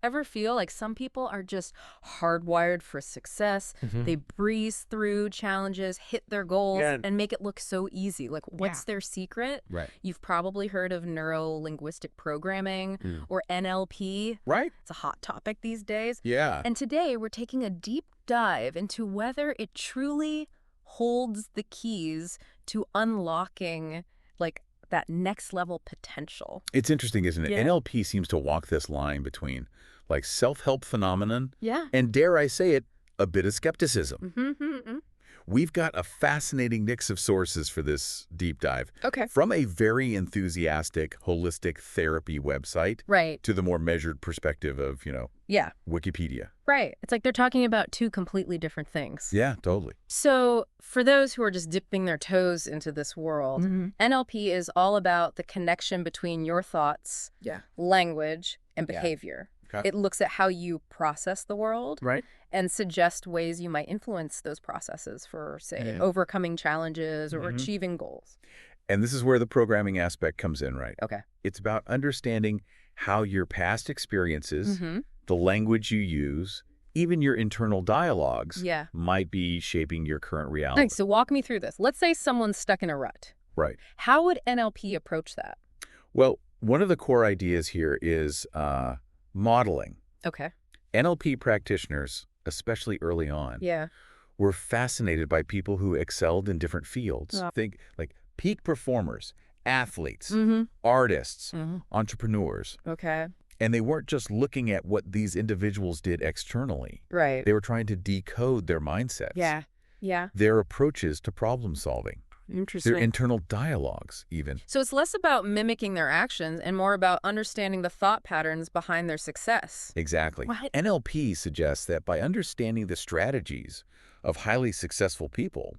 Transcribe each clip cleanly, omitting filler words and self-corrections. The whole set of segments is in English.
ever feel like some people are just hardwired for success? They breeze through challenges, hit their goals, and make it look so easy. Like, what's their secret? Right. You've probably heard of Neuro-Linguistic-Programming or NLP. Right. It's a hot topic these days. Yeah. And today we're taking a deep dive into whether it truly holds the keys to unlocking, like, that next level potential. It's interesting, isn't it? Yeah. NLP seems to walk this line between, like, self-help phenomenon and, dare I say it, a bit of skepticism. We've got a fascinating mix of sources for this deep dive. Okay. From a very enthusiastic, holistic therapy website to the more measured perspective of, Wikipedia. Right. It's like they're talking about two completely different things. Yeah, totally. So for those who are just dipping their toes into this world, NLP is all about the connection between your thoughts, language, and behavior. Okay. It looks at how you process the world Right. and suggest ways you might influence those processes for, say, overcoming challenges or achieving goals. And this is where the programming aspect comes in, right? Okay. It's about understanding how your past experiences, the language you use, even your internal dialogues might be shaping your current reality. Thanks. So walk me through this. Let's say someone's stuck in a rut. Right. How would NLP approach that? Well, one of the core ideas here is modeling. Okay. NLP practitioners, especially early on, were fascinated by people who excelled in different fields. Think like peak performers, athletes, artists, entrepreneurs. Okay. And they weren't just looking at what these individuals did externally. Right. They were trying to decode their mindsets. Yeah. Their approaches to problem solving. Interesting. Their internal dialogues, even. So it's less about mimicking their actions and more about understanding the thought patterns behind their success. Exactly. What? NLP suggests that by understanding the strategies of highly successful people,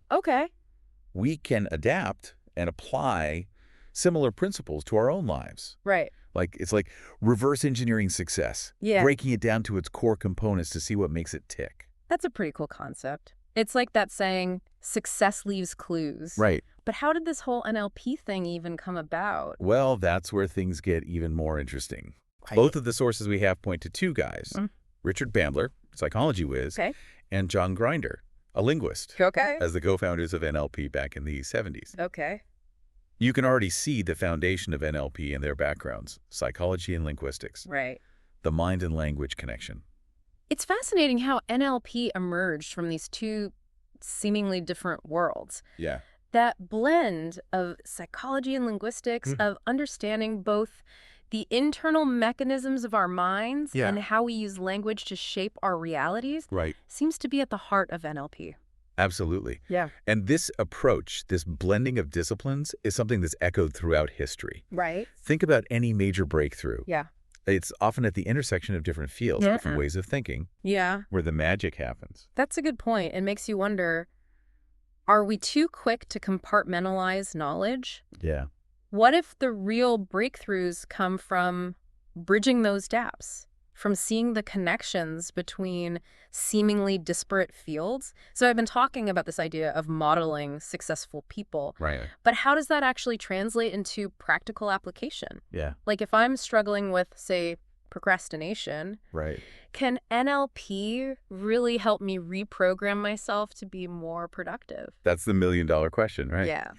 we can adapt and apply similar principles to our own lives. Right. It's like reverse engineering success, breaking it down to its core components to see what makes it tick. That's a pretty cool concept. It's like that saying, success leaves clues. Right. But how did this whole NLP thing even come about? Well, that's where things get even more interesting. Both of the sources we have point to two guys, Richard Bandler, psychology whiz, and John Grinder, a linguist, as the co-founders of NLP back in the 70s. You can already see the foundation of NLP in their backgrounds, psychology and linguistics. Right. The mind and language connection. It's fascinating how NLP emerged from these two seemingly different worlds. Yeah. That blend of psychology and linguistics, of understanding both the internal mechanisms of our minds and how we use language to shape our realities, seems to be at the heart of NLP. Absolutely. Yeah. And this approach, this blending of disciplines, is something that's echoed throughout history. Right. Think about any major breakthrough. Yeah. It's often at the intersection of different fields, different ways of thinking, where the magic happens. That's a good point. It makes you wonder, are we too quick to compartmentalize knowledge? Yeah. What if the real breakthroughs come from bridging those gaps, from seeing the connections between seemingly disparate fields? So I've been talking about this idea of modeling successful people. Right. But how does that actually translate into practical application? Yeah. Like if I'm struggling with, say, procrastination, can NLP really help me reprogram myself to be more productive? That's the million-dollar question, right? Yeah.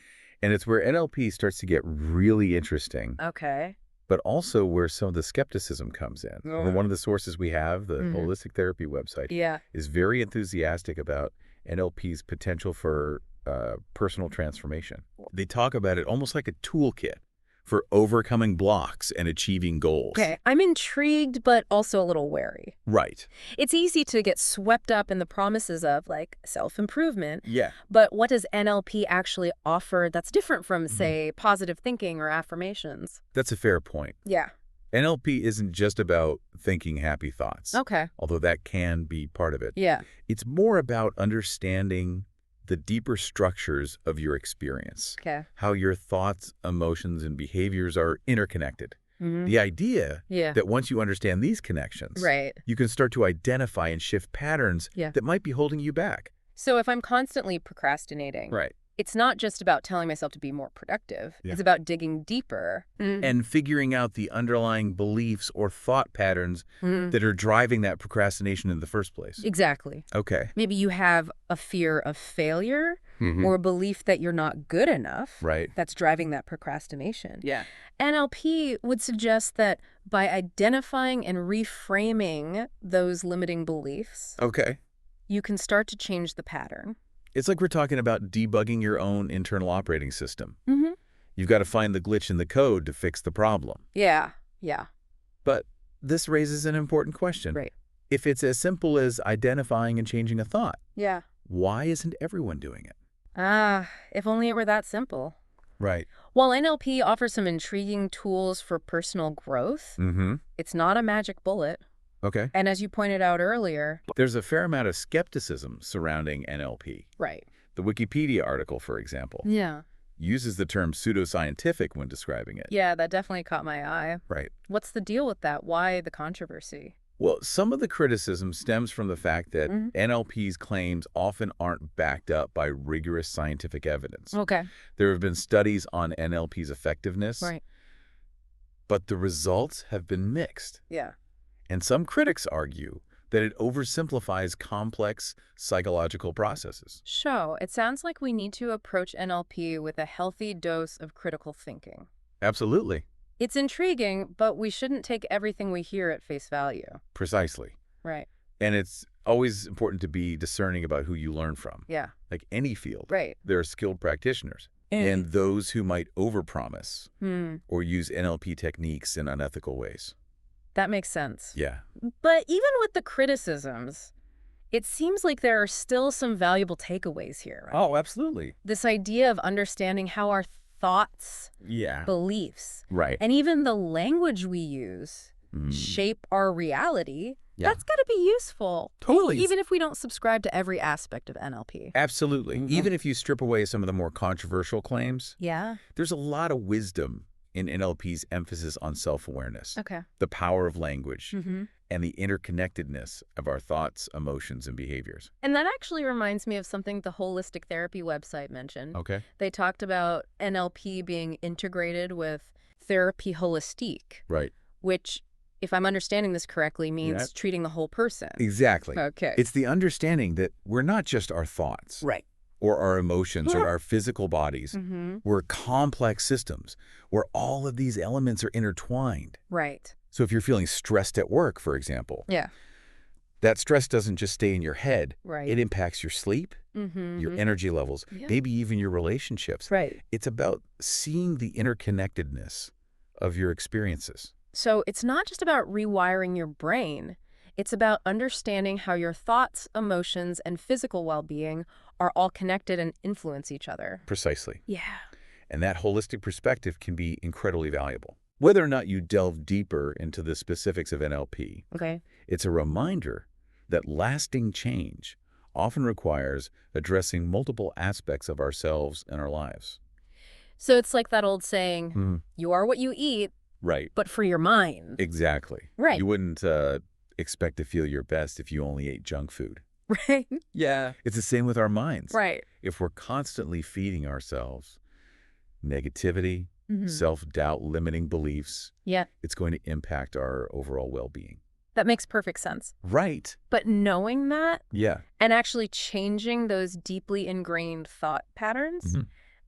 And it's where NLP starts to get really interesting. Okay. But also where some of the skepticism comes in. One of the sources we have, the Holistic Therapy website, is very enthusiastic about NLP's potential for personal transformation. They talk about it almost like a toolkit for overcoming blocks and achieving goals. Okay, I'm intrigued, but also a little wary. Right. It's easy to get swept up in the promises of, like, self-improvement. Yeah. But what does NLP actually offer that's different from, say, positive thinking or affirmations? That's a fair point. Yeah. NLP isn't just about thinking happy thoughts. Okay. Although that can be part of it. Yeah. It's more about understanding the deeper structures of your experience. Okay. How your thoughts, emotions, and behaviors are interconnected. The idea that once you understand these connections, you can start to identify and shift patterns that might be holding you back. So if I'm constantly procrastinating, It's not just about telling myself to be more productive. Yeah. It's about digging deeper. And figuring out the underlying beliefs or thought patterns that are driving that procrastination in the first place. Exactly. Okay. Maybe you have a fear of failure or a belief that you're not good enough. Right. That's driving that procrastination. Yeah. NLP would suggest that by identifying and reframing those limiting beliefs, okay, you can start to change the pattern. It's like we're talking about debugging your own internal operating system. You've got to find the glitch in the code to fix the problem. Yeah. But this raises an important question. Right. If it's as simple as identifying and changing a thought, yeah, why isn't everyone doing it? If only it were that simple. Right. While NLP offers some intriguing tools for personal growth, it's not a magic bullet. Okay. And as you pointed out earlier, there's a fair amount of skepticism surrounding NLP. Right. The Wikipedia article, for example, uses the term pseudoscientific when describing it. Yeah, that definitely caught my eye. Right. What's the deal with that? Why the controversy? Well, some of the criticism stems from the fact that NLP's claims often aren't backed up by rigorous scientific evidence. Okay. There have been studies on NLP's effectiveness, but the results have been mixed. Yeah. And some critics argue that it oversimplifies complex psychological processes. So, it sounds like we need to approach NLP with a healthy dose of critical thinking. Absolutely. It's intriguing, but we shouldn't take everything we hear at face value. Precisely. Right. And it's always important to be discerning about who you learn from. Yeah. Like any field. Right. There are skilled practitioners. And those who might overpromise or use NLP techniques in unethical ways. That makes sense. Yeah. But even with the criticisms, it seems like there are still some valuable takeaways here. Right? Oh, absolutely. This idea of understanding how our thoughts, beliefs, and even the language we use shape our reality, that's got to be useful. Totally. Even if we don't subscribe to every aspect of NLP. Absolutely. Even if you strip away some of the more controversial claims, there's a lot of wisdom in NLP's emphasis on self-awareness, the power of language, and the interconnectedness of our thoughts, emotions, and behaviors. And that actually reminds me of something the Holistic Therapy website mentioned. Okay. They talked about NLP being integrated with therapy holistique. Right. Which, if I'm understanding this correctly, means treating the whole person. Exactly. Okay. It's the understanding that we're not just our thoughts. Right. Or our emotions or our physical bodies. We're complex systems where all of these elements are intertwined. Right. So if you're feeling stressed at work, for example, that stress doesn't just stay in your head. Right. It impacts your sleep, your energy levels, maybe even your relationships. Right. It's about seeing the interconnectedness of your experiences. So it's not just about rewiring your brain. It's about understanding how your thoughts, emotions, and physical well-being are all connected and influence each other. Precisely. Yeah. And that holistic perspective can be incredibly valuable. Whether or not you delve deeper into the specifics of NLP, it's a reminder that lasting change often requires addressing multiple aspects of ourselves and our lives. So it's like that old saying, you are what you eat, but for your mind. Exactly. Right. You wouldn't expect to feel your best if you only ate junk food. Right. Yeah. It's the same with our minds. Right. If we're constantly feeding ourselves negativity, self-doubt, limiting beliefs, it's going to impact our overall well-being. That makes perfect sense. Right. But knowing that and actually changing those deeply ingrained thought patterns,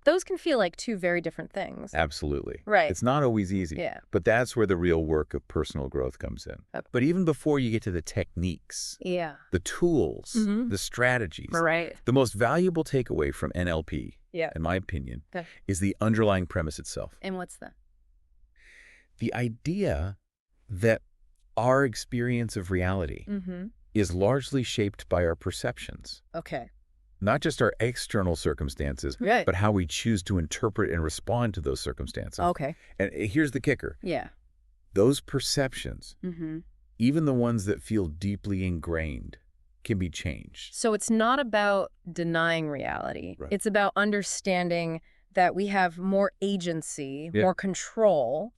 those can feel like two very different things. Absolutely. Right. It's not always easy. Yeah. But that's where the real work of personal growth comes in. But even before you get to the techniques, the tools, the strategies, the most valuable takeaway from NLP, in my opinion, is the underlying premise itself. And what's that? The idea that our experience of reality is largely shaped by our perceptions. Okay. Not just our external circumstances, but how we choose to interpret and respond to those circumstances. Okay. And here's the kicker. Yeah. Those perceptions, even the ones that feel deeply ingrained, can be changed. So it's not about denying reality. It's about understanding that we have more agency, more control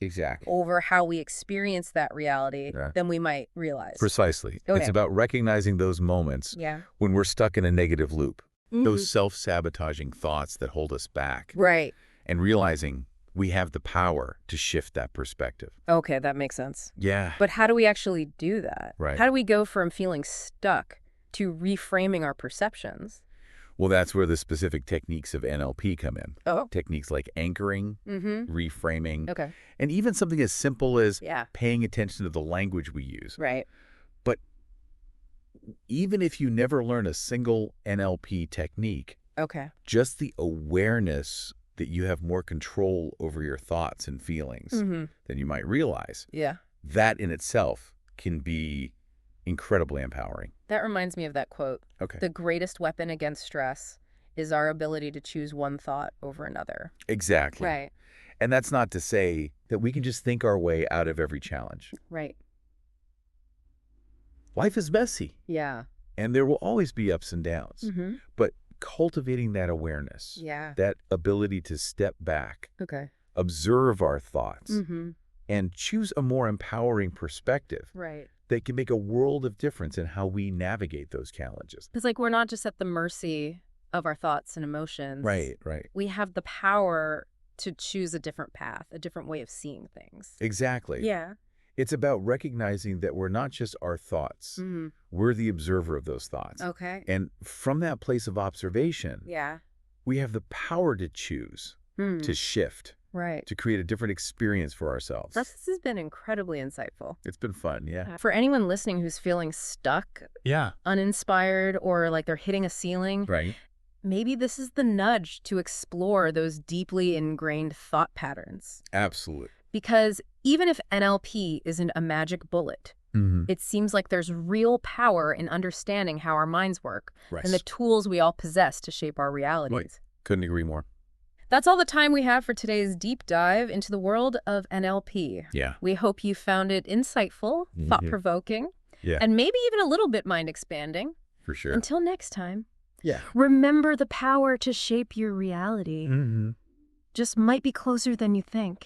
over how we experience that reality than we might realize. Precisely. It's about recognizing those moments when we're stuck in a negative loop. those self-sabotaging thoughts that hold us back. Right. And realizing we have the power to shift that perspective. Okay, that makes sense. Yeah. But how do we actually do that? Right. How do we go from feeling stuck to reframing our perceptions? Well, that's where the specific techniques of NLP come in. Oh. Techniques like anchoring, reframing, Okay. and even something as simple as Yeah. paying attention to the language we use. Right. But even if you never learn a single NLP technique, Okay. just the awareness that you have more control over your thoughts and feelings than you might realize, Yeah. that in itself can be incredibly empowering. That reminds me of that quote. Okay. The greatest weapon against stress is our ability to choose one thought over another. Exactly. Right. And that's not to say that we can just think our way out of every challenge. Right. Life is messy. Yeah. And there will always be ups and downs. But cultivating that awareness, that ability to step back, observe our thoughts, and choose a more empowering perspective that can make a world of difference in how we navigate those challenges. It's like we're not just at the mercy of our thoughts and emotions. Right, right. We have the power to choose a different path, a different way of seeing things. Exactly. Yeah. It's about recognizing that we're not just our thoughts. We're the observer of those thoughts. Okay. And from that place of observation, we have the power to choose, to shift, to create a different experience for ourselves. This has been incredibly insightful. It's been fun, yeah. For anyone listening who's feeling stuck, uninspired, or like they're hitting a ceiling, maybe this is the nudge to explore those deeply ingrained thought patterns. Absolutely. Because even if NLP isn't a magic bullet, it seems like there's real power in understanding how our minds work and the tools we all possess to shape our realities. Right. Couldn't agree more. That's all the time we have for today's deep dive into the world of NLP. Yeah. We hope you found it insightful, thought-provoking, and maybe even a little bit mind-expanding. For sure. Until next time. Yeah. Remember, the power to shape your reality just might be closer than you think.